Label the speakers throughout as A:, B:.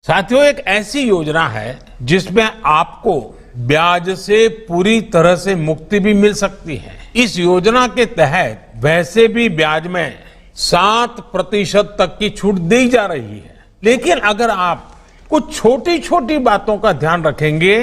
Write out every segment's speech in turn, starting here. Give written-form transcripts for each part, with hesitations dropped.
A: साथियों, एक ऐसी योजना है जिसमें आपको ब्याज से पूरी तरह से मुक्ति भी मिल सकती है। इस योजना के तहत वैसे भी ब्याज में 7% तक की छूट दी जा रही है, लेकिन अगर आप कुछ छोटी छोटी बातों का ध्यान रखेंगे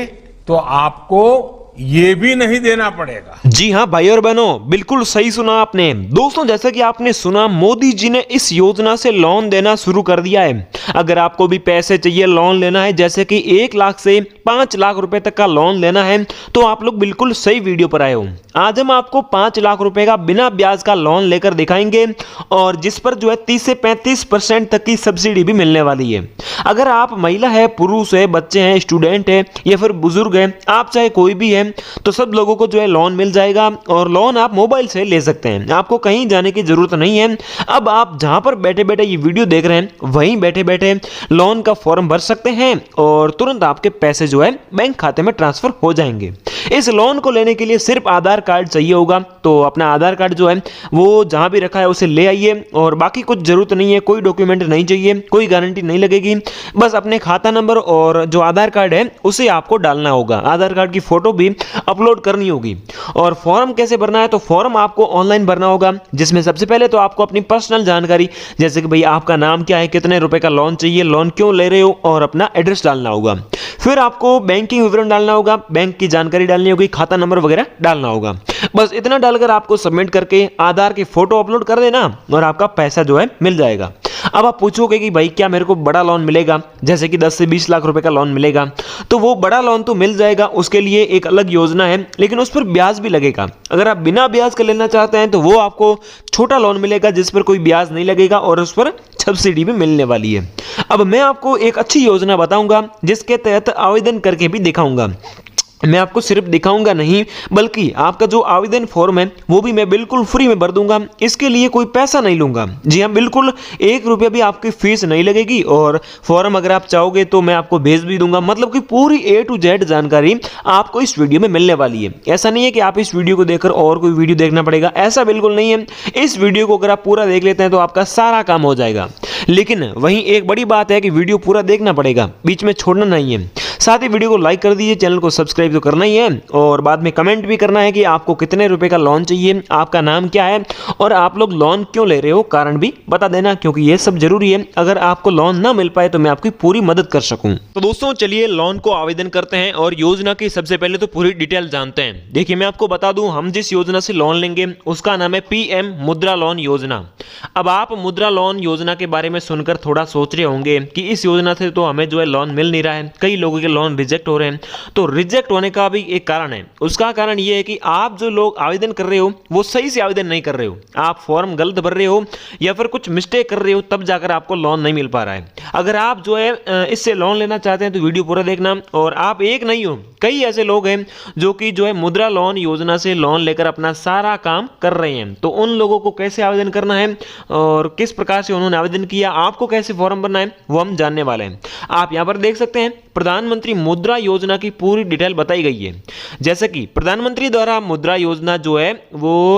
A: तो आपको ये भी नहीं देना पड़ेगा।
B: जी हाँ भाई और बहनों, बिल्कुल सही सुना आपने। दोस्तों, जैसा कि आपने सुना, मोदी जी ने इस योजना से लोन देना शुरू कर दिया है। अगर आपको भी पैसे चाहिए, लोन लेना है, जैसे कि 1 लाख से 5 लाख रुपए तक का लोन लेना है, तो आप लोग बिल्कुल सही वीडियो पर आए हो। आज हम आपको 5 लाख रुपए का बिना ब्याज का लोन लेकर दिखाएंगे और जिस पर जो है 30 से 35% तक की सब्सिडी भी मिलने वाली है। अगर आप महिला है, पुरुष है, बच्चे हैं, स्टूडेंट है या फिर बुजुर्ग है, आप चाहे कोई भी है, तो सब लोगों को जो है लोन मिल जाएगा और लोन आप मोबाइल से ले सकते हैं। आपको कहीं जाने की जरूरत नहीं है। अब आप जहां पर बैठे बैठे ये वीडियो देख रहे हैं, वहीं बैठे बैठे लोन का फॉर्म भर सकते हैं और तुरंत आपके पैसे जो है बैंक खाते में ट्रांसफर हो जाएंगे। इस लोन को लेने के लिए सिर्फ आधार कार्ड चाहिए होगा, तो अपना आधार कार्ड जो है वो जहां भी रखा है उसे ले आइए और बाकी कुछ जरूरत नहीं है, कोई डॉक्यूमेंट नहीं चाहिए, कोई गारंटी नहीं लगेगी। बस अपने खाता नंबर और जो आधार कार्ड है उसे आपको डालना होगा। आधार कार्ड की फोटो भी अपलोड करनी होगी। और फॉर्म कैसे भरना है, तो फॉर्म आपको ऑनलाइन भरना होगा, जिसमें सबसे पहले तो आपको अपनी पर्सनल जानकारी, जैसे कि भाई आपका नाम क्या है, कितने रुपए का लोन चाहिए, लोन क्यों ले रहे हो, और अपना एड्रेस डालना होगा। फिर आपको बैंकिंग विवरण डालना होगा, बैंक की जानकारी डालनी होगी, खाता नंबर वगैरह डालना होगा। बस इतना डालकर आपको सबमिट करके आधार की फोटो अपलोड कर देना और आपका पैसा जो है मिल जाएगा। अब आप पूछोगे कि भाई क्या मेरे को बड़ा लोन मिलेगा, जैसे कि 10 से 20 लाख रुपए का लोन मिलेगा, तो वो बड़ा लोन तो मिल जाएगा, उसके लिए एक अलग योजना है, लेकिन उस पर ब्याज भी लगेगा। अगर आप बिना ब्याज का लेना चाहते हैं तो वो आपको छोटा लोन मिलेगा जिस पर कोई ब्याज नहीं लगेगा और उस पर सब्सिडी भी मिलने वाली है। अब मैं आपको एक अच्छी योजना बताऊंगा जिसके तहत आवेदन करके भी दिखाऊंगा। मैं आपको सिर्फ दिखाऊंगा नहीं, बल्कि आपका जो आवेदन फॉर्म है वो भी मैं बिल्कुल फ्री में भर दूंगा। इसके लिए कोई पैसा नहीं लूंगा। जी हाँ, बिल्कुल 1 रुपया भी आपकी फीस नहीं लगेगी और फॉर्म अगर आप चाहोगे तो मैं आपको भेज भी दूंगा। मतलब कि पूरी A to Z जानकारी आपको इस वीडियो में मिलने वाली है। ऐसा नहीं है कि आप इस वीडियो को देखकर और कोई वीडियो देखना पड़ेगा, ऐसा बिल्कुल नहीं है। इस वीडियो को अगर आप पूरा देख लेते हैं तो आपका सारा काम हो जाएगा। लेकिन वहीं एक बड़ी बात है कि वीडियो पूरा देखना पड़ेगा, बीच में छोड़ना नहीं है। साथ ही वीडियो को लाइक कर दीजिए, चैनल को सब्सक्राइब तो करना ही है और बाद में कमेंट भी करना है कि आपको कितने रुपए का लोन चाहिए, आपका नाम क्या है और आप लोग लोन क्यों ले रहे हो, कारण भी बता देना, क्योंकि ये सब जरूरी है। अगर आपको लोन ना मिल पाए तो मैं आपकी पूरी मदद कर सकूं। तो दोस्तों चलिए लोन को आवेदन करते हैं और योजना की सबसे पहले तो पूरी डिटेल जानते हैं। देखिए मैं आपको बता दूं, हम जिस योजना से लोन लेंगे उसका नाम है PM मुद्रा लोन योजना। अब आप मुद्रा लोन योजना के बारे में सुनकर थोड़ा सोच रहे होंगे कि इस योजना से तो हमें जो है लोन मिल नहीं रहा है, कई लोगों के लोन रिजेक्ट हो रहे हैं। तो रिजेक्ट होने का भी एक कारण है। उसका कारण यह है कि आप जो लोग आवेदन कर रहे हो वो सही से आवेदन नहीं कर रहे हो, आप फॉर्म गलत भर रहे हो या फिर कुछ मिस्टेक कर रहे हो, तब जाकर आपको लोन नहीं मिल पा रहा है। अगर आप जो है इससे लोन लेना चाहते हैं तो वीडियो पूरा देखना। और आप एक नहीं हो, कई ऐसे लोग हैं जो कि जो है मुद्रा लोन योजना से लोन लेकर अपना सारा काम कर रहे हैं। तो उन लोगों को कैसे आवेदन करना है और किस प्रकार से उन्होंने आवेदन किया, आपको कैसे फॉर्म भरना है, वो हम जानने वाले हैं। आप यहां पर देख सकते हैं प्रधानमंत्री मुद्रा योजना की पूरी डिटेल बताई गई है। जैसे कि प्रधानमंत्री द्वारा मुद्रा योजना जो है वो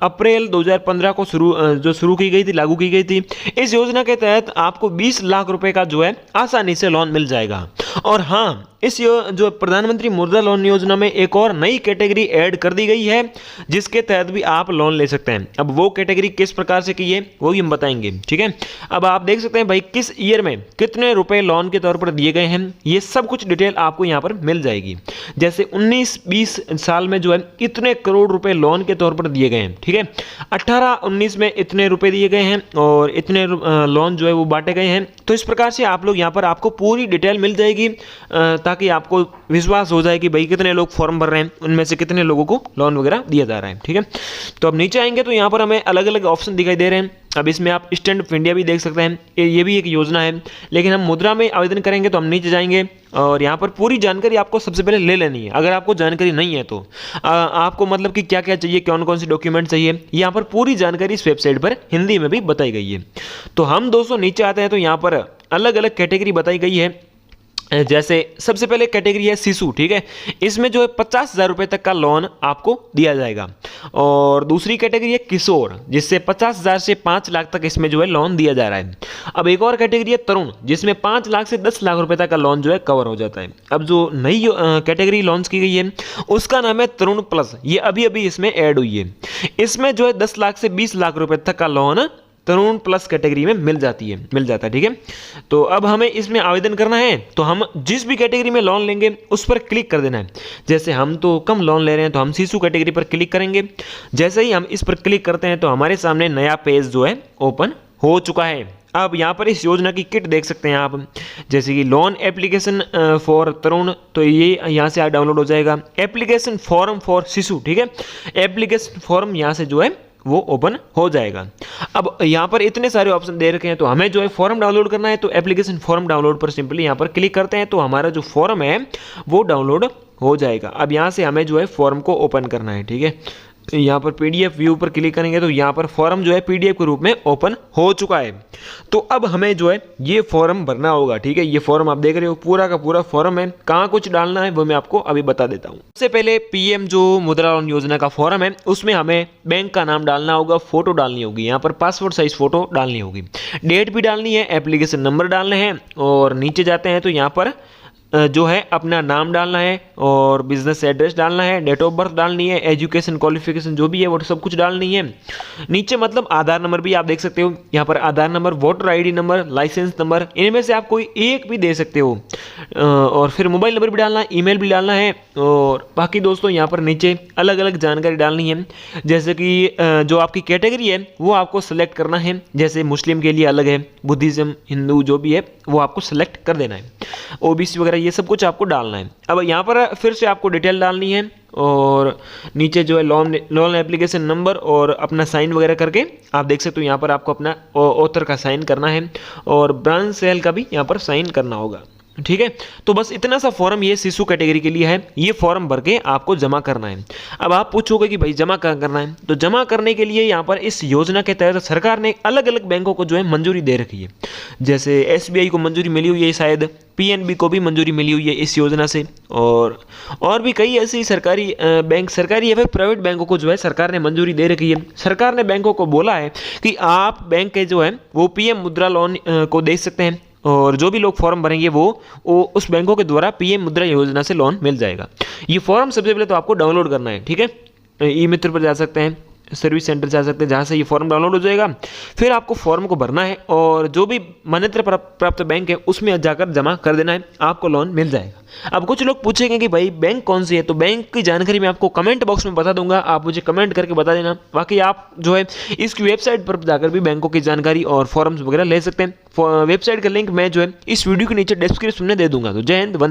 B: अप्रैल 2015 को शुरू की गई थी, लागू की गई थी। इस योजना के तहत आपको 20 लाख रुपए का जो है आसानी से लोन मिल जाएगा। और हाँ, इस जो प्रधानमंत्री मुद्रा लोन योजना में एक और नई कैटेगरी ऐड कर दी गई है जिसके तहत भी आप लोन ले सकते हैं। अब वो कैटेगरी किस प्रकार से की है वो भी हम बताएंगे, ठीक है। अब आप देख सकते हैं भाई किस ईयर में कितने रुपए लोन के तौर पर दिए गए हैं, ये सब कुछ डिटेल आपको यहाँ पर मिल जाएगी। जैसे 19-20 साल में जो है इतने करोड़ रुपए लोन के तौर पर दिए गए हैं, ठीक है। 18-19 में इतने रुपए दिए गए हैं और इतने लोन जो है वो बांटे गए हैं। तो इस प्रकार से आप लोग यहाँ पर आपको पूरी डिटेल मिल जाएगी ताकि आपको विश्वास हो जाए कि भाई कितने लोग फॉर्म भर रहे हैं, उनमें से कितने लोगों को लोन वगैरह दिया जा रहा है, ठीक है। तो अब नीचे आएंगे तो यहाँ पर हमें अलग अलग ऑप्शन दिखाई दे रहे हैं। अब इसमें आप स्टैंड अप इंडिया भी देख सकते हैं, ये भी एक योजना है। लेकिन हम मुद्रा में आवेदन करेंगे तो हम नीचे जाएंगे और यहाँ पर पूरी जानकारी आपको सबसे पहले ले लेनी है। अगर आपको जानकारी नहीं है तो आपको मतलब कि क्या क्या चाहिए, कौन कौन सी डॉक्यूमेंट चाहिए, यहाँ पर पूरी जानकारी इस वेबसाइट पर हिंदी में भी बताई गई है। तो हम दोस्तों नीचे आते हैं तो यहाँ पर अलग अलग कैटेगरी बताई गई है जैसे सबसे पहले कैटेगरी है शिशु, ठीक है, इसमें जो है 50,000 रुपये तक का लोन आपको दिया जाएगा। और दूसरी कैटेगरी है किशोर, जिससे 50,000 से 5 लाख तक इसमें जो है लोन दिया जा रहा है। अब एक और कैटेगरी है तरुण, जिसमें 5 लाख से 10 लाख रुपए तक का लोन जो है कवर हो जाता है। अब जो नई कैटेगरी लॉन्च की गई है उसका नाम है तरुण प्लस, ये अभी अभी इसमें ऐड हुई है। इसमें जो है 10 लाख से 20 लाख रुपए तक का लोन तरुण प्लस कैटेगरी में मिल जाता है, ठीक है। तो अब हमें इसमें आवेदन करना है, तो हम जिस भी कैटेगरी में लोन लेंगे उस पर क्लिक कर देना है। जैसे हम तो कम लोन ले रहे हैं तो हम शिशु कैटेगरी पर क्लिक करेंगे। जैसे ही हम इस पर क्लिक करते हैं तो हमारे सामने नया पेज जो है ओपन हो चुका है। अब यहाँ पर इस योजना की किट देख सकते हैं आप, जैसे कि लोन एप्लीकेशन फॉर तरुण, तो ये यहाँ से डाउनलोड हो जाएगा। एप्लीकेशन फॉर्म फॉर शिशु, ठीक है, एप्लीकेशन फॉर्म यहाँ से जो है वो ओपन हो जाएगा। अब यहाँ पर इतने सारे ऑप्शन दे रखे हैं, तो हमें जो है फॉर्म डाउनलोड करना है, तो एप्लीकेशन फॉर्म डाउनलोड पर सिंपली यहाँ पर क्लिक करते हैं तो हमारा जो फॉर्म है वो डाउनलोड हो जाएगा। अब यहाँ से हमें जो है फॉर्म को ओपन करना है, ठीक है। यहाँ पर पीडीएफ व्यू पर क्लिक करेंगे तो यहाँ पर फॉर्म जो है पीडीएफ के रूप में ओपन हो चुका है। तो अब हमें जो है ये फॉर्म भरना होगा, ठीक है। ये फॉर्म आप देख रहे हो पूरा का पूरा फॉर्म है, कहाँ कुछ डालना है वो मैं आपको अभी बता देता हूँ। सबसे पहले पीएम जो मुद्रा लोन योजना का फॉर्म है उसमें हमें बैंक का नाम डालना होगा, फोटो डालनी होगी, यहाँ पर पासपोर्ट साइज फोटो डालनी होगी, डेट भी डालनी है, एप्लीकेशन नंबर डालने हैं, और नीचे जाते हैं तो यहाँ पर जो है अपना नाम डालना है और बिजनेस एड्रेस डालना है, डेट ऑफ बर्थ डालनी है, एजुकेशन क्वालिफिकेशन जो भी है वो सब कुछ डालनी है। नीचे मतलब आधार नंबर भी आप देख सकते हो, यहाँ पर Aadhaar number, voter ID number, licence number, इनमें से आप कोई एक भी दे सकते हो। और फिर मोबाइल नंबर भी डालना है, ईमेल भी डालना है, और बाकी दोस्तों यहाँ पर नीचे अलग अलग जानकारी डालनी है। जैसे कि जो आपकी कैटेगरी है वो आपको सेलेक्ट करना है, जैसे मुस्लिम के लिए अलग है, बुद्धिज्म, हिंदू जो भी है वो आपको सेलेक्ट कर देना है, ओबीसी वगैरह ये सब कुछ आपको डालना है। अब यहाँ पर फिर से आपको डिटेल डालनी है, और नीचे जो है लोन एप्लीकेशन नंबर और अपना साइन वगैरह करके आप देख सकते हो यहाँ पर आपको अपना ऑथर का साइन करना है, और ब्रांच सेल का भी यहाँ पर साइन करना होगा, ठीक है। तो बस इतना सा फॉर्म ये शिशु कैटेगरी के लिए है, ये फॉर्म भर के आपको जमा करना है। अब आप पूछोगे कि भाई जमा कहाँ करना है, तो जमा करने के लिए यहाँ पर इस योजना के तहत सरकार ने अलग अलग बैंकों को जो है मंजूरी दे रखी है। जैसे एसबीआई को मंजूरी मिली हुई है, शायद पीएनबी को भी मंजूरी मिली हुई है इस योजना से, और भी कई ऐसी सरकारी बैंक, सरकारी या फिर प्राइवेट बैंकों को जो है सरकार ने मंजूरी दे रखी है। सरकार ने बैंकों को बोला है कि आप बैंक के जो है वो पीएम मुद्रा लोन को दे सकते हैं, और जो भी लोग फॉर्म भरेंगे वो उस बैंकों के द्वारा पीएम मुद्रा योजना से लोन मिल जाएगा। ये फॉर्म सबसे पहले तो आपको डाउनलोड करना है, ठीक है। ई मित्र पर जा सकते हैं, सर्विस सेंटर जा सकते हैं, जहाँ से ये फॉर्म डाउनलोड हो जाएगा। फिर आपको फॉर्म को भरना है और जो भी मान्यता प्राप्त बैंक है उसमें जाकर जमा कर देना है, आपको लोन मिल जाएगा। अब कुछ लोग पूछेंगे कि भाई बैंक कौन सी है, तो बैंक की जानकारी मैं आपको कमेंट बॉक्स में बता दूंगा, आप मुझे कमेंट करके बता देना। बाकी आप जो है इसकी वेबसाइट पर जाकर भी बैंकों की जानकारी और फॉर्म्स वगैरह ले सकते हैं। वेबसाइट का लिंक मैं जो है इस वीडियो के नीचे डिस्क्रिप्शन में दे दूंगा। तो जय हिंद, वंदे।